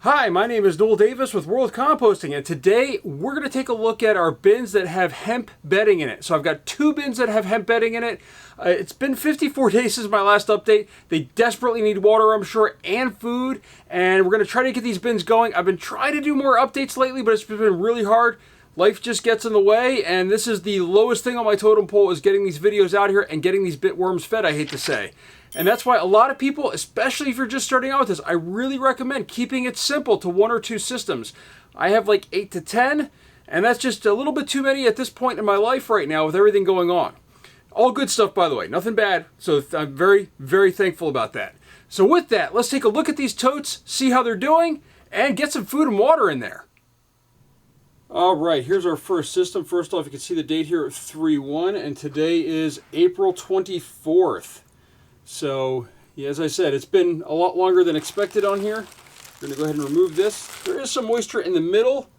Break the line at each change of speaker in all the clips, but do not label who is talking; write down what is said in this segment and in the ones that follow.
Hi, my name is Noel Davis with World Composting, and today we're going to take a look at our bins that have hemp bedding in it. So I've got two bins that have hemp bedding in it. It's been 54 days since my last update. They desperately need water, I'm sure, and food, and we're going to try to get these bins going. I've been trying to do more updates lately, but it's been really hard. Life just gets in the way, and this is the lowest thing on my totem pole, is getting these videos out here and getting these bitworms fed, I hate to say. And that's why a lot of people, especially if you're just starting out with this, I really recommend keeping it simple to 1 or 2 systems. I have like 8 to 10, and that's just a little bit too many at this point in my life right now with everything going on. All good stuff, by the way, nothing bad, so I'm very, very thankful about that. So with that, let's take a look at these totes, see how they're doing, and get some food and water in there. All right, here's our first system. First off, you can see the date here at 3/1, and today is April 24th. So, yeah, as I said, it's been a lot longer than expected on here. We're going to go ahead and remove this. There is some moisture in the middle.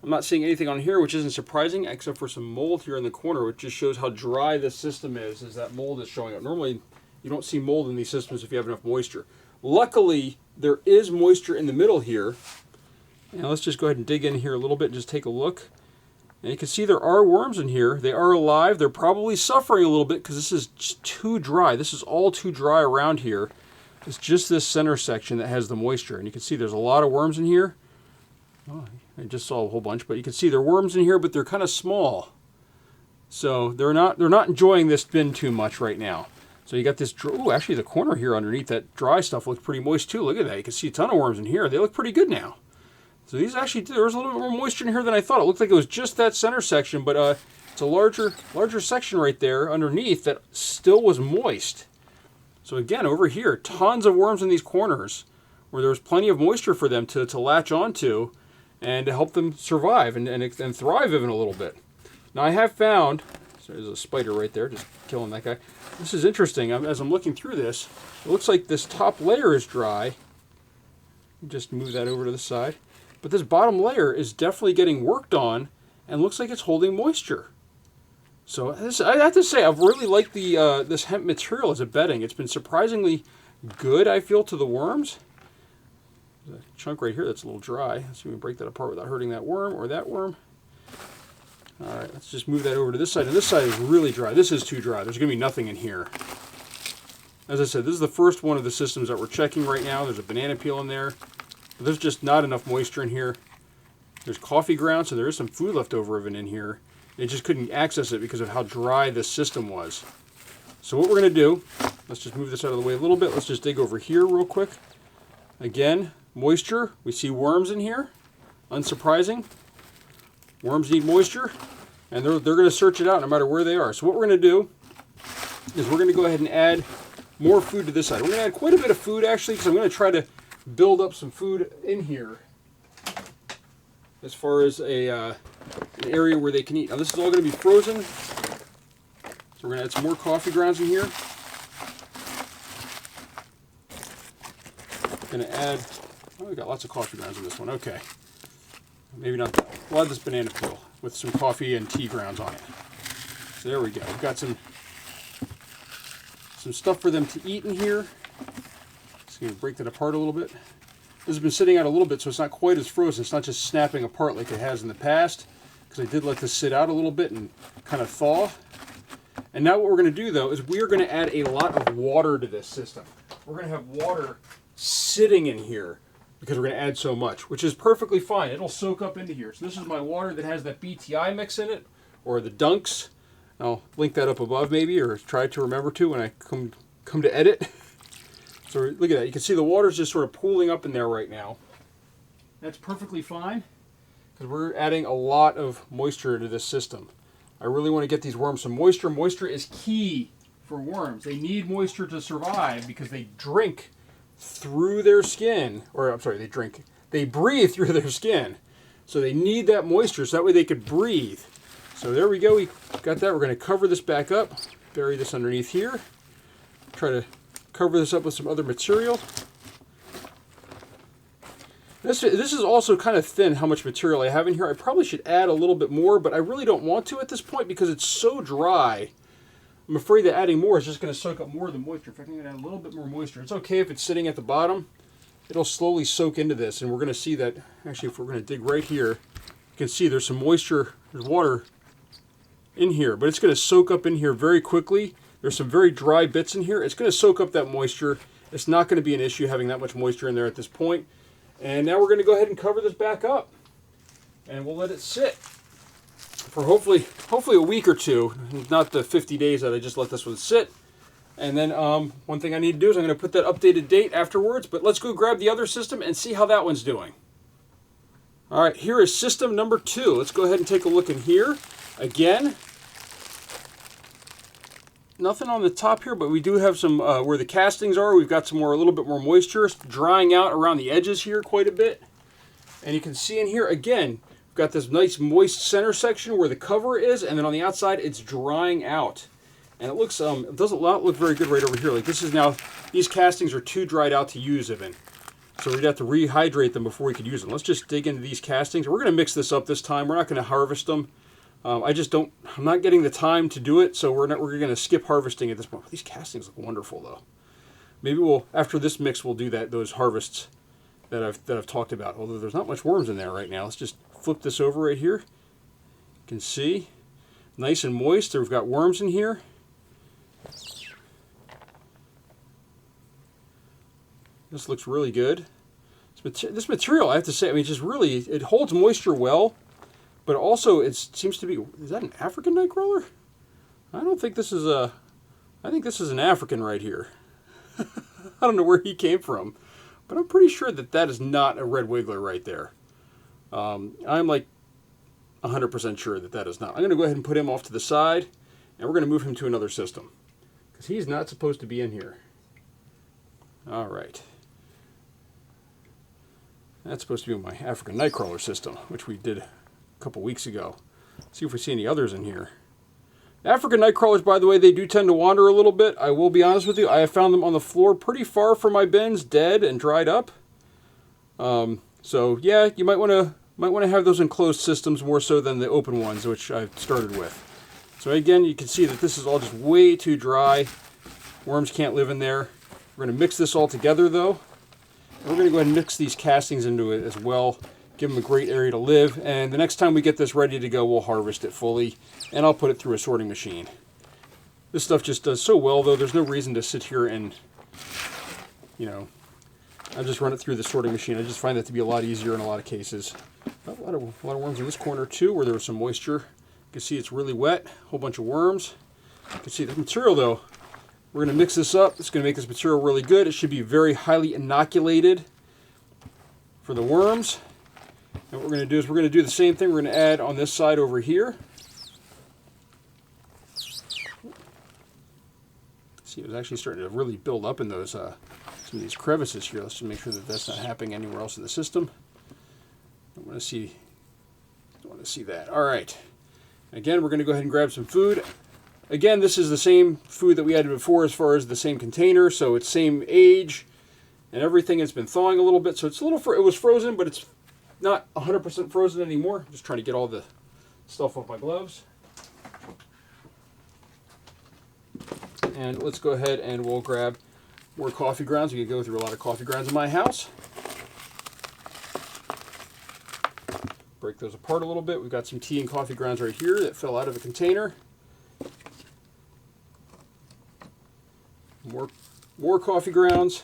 I'm not seeing anything on here, which isn't surprising, except for some mold here in the corner, which just shows how dry this system is that mold is showing up. Normally, you don't see mold in these systems if you have enough moisture. Luckily, there is moisture in the middle here. Now let's just go ahead and dig in here a little bit and just take a look. And you can see there are worms in here. They are alive. They're probably suffering a little bit because this is just too dry. This is all too dry around here. It's just this center section that has the moisture. And you can see there's a lot of worms in here. Oh, I just saw a whole bunch, but you can see there are worms in here, but they're kind of small. So they're not enjoying this bin too much right now. So you got this, oh, actually the corner here underneath that dry stuff looks pretty moist too. Look at that. You can see a ton of worms in here. They look pretty good now. So these actually, there was a little bit more moisture in here than I thought. It looked like it was just that center section, but it's a larger section right there underneath that still was moist. So again, over here, tons of worms in these corners where there's plenty of moisture for them to latch onto and to help them survive and thrive even a little bit. Now I have found, so there's a spider right there, just killing that guy. This is interesting. As I'm looking through this, it looks like this top layer is dry. Just move that over to the side. But this bottom layer is definitely getting worked on and looks like it's holding moisture. So I have to say, I've really liked this hemp material as a bedding. It's been surprisingly good, I feel, to the worms. There's a chunk right here that's a little dry. Let's see if we can break that apart without hurting that worm or that worm. All right, let's just move that over to this side. And this side is really dry. This is too dry. There's going to be nothing in here. As I said, this is the first one of the systems that we're checking right now. There's a banana peel in there. But there's just not enough moisture in here. There's coffee ground, so there is some food left over of it in here. It just couldn't access it because of how dry this system was. So what we're going to do, let's just move this out of the way a little bit. Let's just dig over here real quick. Again, moisture. We see worms in here. Unsurprising. Worms need moisture, and they're going to search it out no matter where they are. So what we're going to do is we're going to go ahead and add more food to this side. We're going to add quite a bit of food, actually, because I'm going to try to build up some food in here as far as an area where they can eat. Now this is all going to be frozen, so we're going to add some more coffee grounds in here. Going to add, oh, we got lots of coffee grounds in this one. Okay, maybe not that one. We'll add this banana peel with some coffee and tea grounds on it. So there we go. We've got some stuff for them to eat in here. Just going to break that apart a little bit. This has been sitting out a little bit, so it's not quite as frozen. It's not just snapping apart like it has in the past, because I did let this sit out a little bit and kind of thaw. And now what we're going to do, though, is we are going to add a lot of water to this system. We're going to have water sitting in here because we're going to add so much, which is perfectly fine. It'll soak up into here. So this is my water that has that BTI mix in it, or the Dunks. I'll link that up above maybe, or try to remember to when I come to edit. So look at that. You can see the water's just sort of pooling up in there right now. That's perfectly fine because we're adding a lot of moisture to this system. I really want to get these worms some moisture. Moisture is key for worms. They need moisture to survive because they drink through their skin. Or I'm sorry, they breathe through their skin. So they need that moisture so that way they could breathe. So there we go. We got that. We're going to cover this back up. Bury this underneath here. Try to cover this up with some other material. This is also kind of thin how much material I have in here. I probably should add a little bit more, but I really don't want to at this point because it's so dry. I'm afraid that adding more is just going to soak up more of the moisture. In fact, I'm going to add a little bit more moisture. It's okay if it's sitting at the bottom. it'll slowly soak into this, and we're going to see that, actually, if we're going to dig right here, you can see there's some moisture, there's water in here, but it's going to soak up in here very quickly. There's some very dry bits in here. It's going to soak up that moisture. It's not going to be an issue having that much moisture in there at this point. And now we're going to go ahead and cover this back up, and we'll let it sit for hopefully a week or two, not the 50 days that I just let this one sit. And then one thing I need to do is I'm going to put that updated date afterwards, but let's go grab the other system and see how that one's doing. All right, here is system number 2. Let's go ahead and take a look in here. Again, nothing on the top here, but we do have some, where the castings are, we've got some more, a little bit more moisture. It's drying out around the edges here quite a bit. And you can see in here, again, we've got this nice moist center section where the cover is, and then on the outside, it's drying out. And it looks, it doesn't look very good right over here. Like this is now, these castings are too dried out to use even. So we'd have to rehydrate them before we could use them. Let's just dig into these castings. We're going to mix this up this time. We're not going to harvest them. I'm not getting the time to do it, so we're going to skip harvesting at this point. These castings look wonderful though. Maybe we'll, after this mix, we'll do those harvests that I've talked about. Although there's not much worms in there right now. Let's just flip this over right here. You can see, nice and moist. We've got worms in here. This looks really good. This material, I have to say, I mean, just really, it holds moisture well, but also it seems to be, is that an African nightcrawler? I don't think this is a, I think this is an African right here. I don't know where he came from, but I'm pretty sure that that is not a red wiggler right there. I'm like 100% sure that that is not. I'm going to go ahead and put him off to the side, and we're going to move him to another system, because he's not supposed to be in here. All right. That's supposed to be my African nightcrawler system, which we did a couple weeks ago. Let's see if we see any others in here. African nightcrawlers, by the way, they do tend to wander a little bit. I will be honest with you. I have found them on the floor pretty far from my bins, dead and dried up. So yeah, you might want to have those enclosed systems more so than the open ones, which I've started with. So again, you can see that this is all just way too dry. Worms can't live in there. We're going to mix this all together though. We're going to go ahead and mix these castings into it as well. Give them a great area to live. And the next time we get this ready to go, we'll harvest it fully. And I'll put it through a sorting machine. This stuff just does so well, though. There's no reason to sit here and, you know, I'll just run it through the sorting machine. I just find that to be a lot easier in a lot of cases. A lot of worms in this corner, too, where there was some moisture. You can see it's really wet. A whole bunch of worms. You can see the material, though. We're going to mix this up. It's going to make this material really good. It should be very highly inoculated for the worms. And what we're going to do is we're going to do the same thing. We're going to add on this side over here. See, it was actually starting to really build up in those some of these crevices here. Let's just make sure that that's not happening anywhere else in the system. Don't want to see that. All right. Again, we're going to go ahead and grab some food. Again, this is the same food that we added before as far as the same container, so it's same age and everything. It's been thawing a little bit, so it's a little, it was frozen, but it's not 100% frozen anymore. Just trying to get all the stuff off my gloves. And let's go ahead and we'll grab more coffee grounds. We can go through a lot of coffee grounds in my house. Break those apart a little bit. We've got some tea and coffee grounds right here that fell out of a container. More coffee grounds.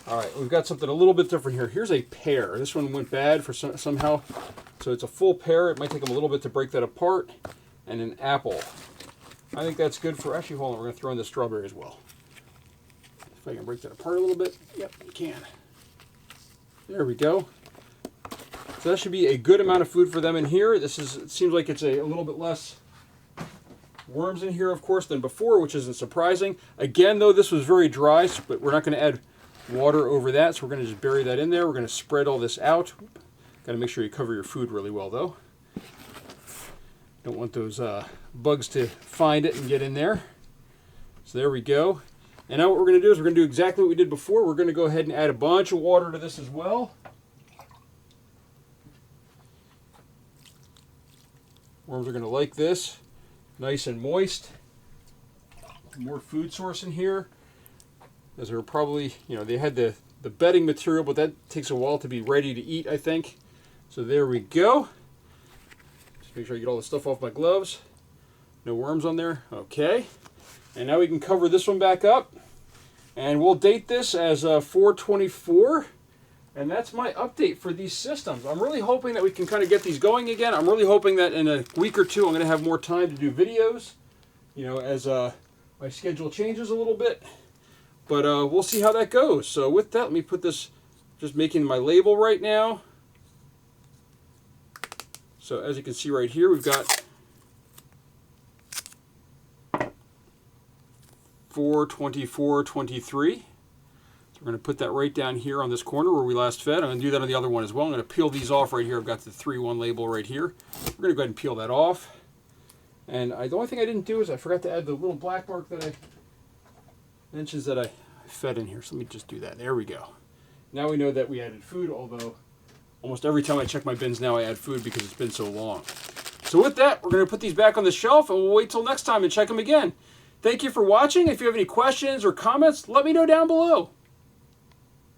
All right, we've got something a little bit different here. Here's a pear. This one went bad for somehow. So it's a full pear. It might take them a little bit to break that apart. And an apple. I think that's good for, actually, hold on, we're going to throw in the strawberry as well. If I can break that apart a little bit. Yep, you can. There we go. So that should be a good amount of food for them in here. It seems like it's a little bit less worms in here, of course, than before, which isn't surprising. Again, though, this was very dry, but we're not going to add water over that, so we're going to just bury that in there. We're going to spread all this out. Got to make sure you cover your food really well, though. Don't want those bugs to find it and get in there. So there we go. And now what we're going to do is we're going to do exactly what we did before. We're going to go ahead and add a bunch of water to this as well. Worms are going to like this. Nice and moist. More food source in here. As they were probably, you know, they had the the bedding material, but that takes a while to be ready to eat, I think. So there we go. Just make sure I get all the stuff off my gloves. No worms on there. Okay. And now we can cover this one back up. And we'll date this as 4/24. And that's my update for these systems. I'm really hoping that we can kind of get these going again. I'm really hoping that in a week or two I'm going to have more time to do videos, you know, as my schedule changes a little bit. But we'll see how that goes. So with that, let me put this, just making my label right now. So as you can see right here, we've got 4/24/23. We're going to put that right down here on this corner where we last fed. I'm going to do that on the other one as well. I'm going to peel these off right here. I've got the 3/1 label right here. We're going to go ahead and peel that off. And the only thing I didn't do is I forgot to add the little black mark that I mentioned that I fed in here. So let me just do that. There we go. Now we know that we added food, although almost every time I check my bins now I add food because it's been so long. So with that, we're going to put these back on the shelf and we'll wait till next time and check them again. Thank you for watching. If you have any questions or comments, let me know down below.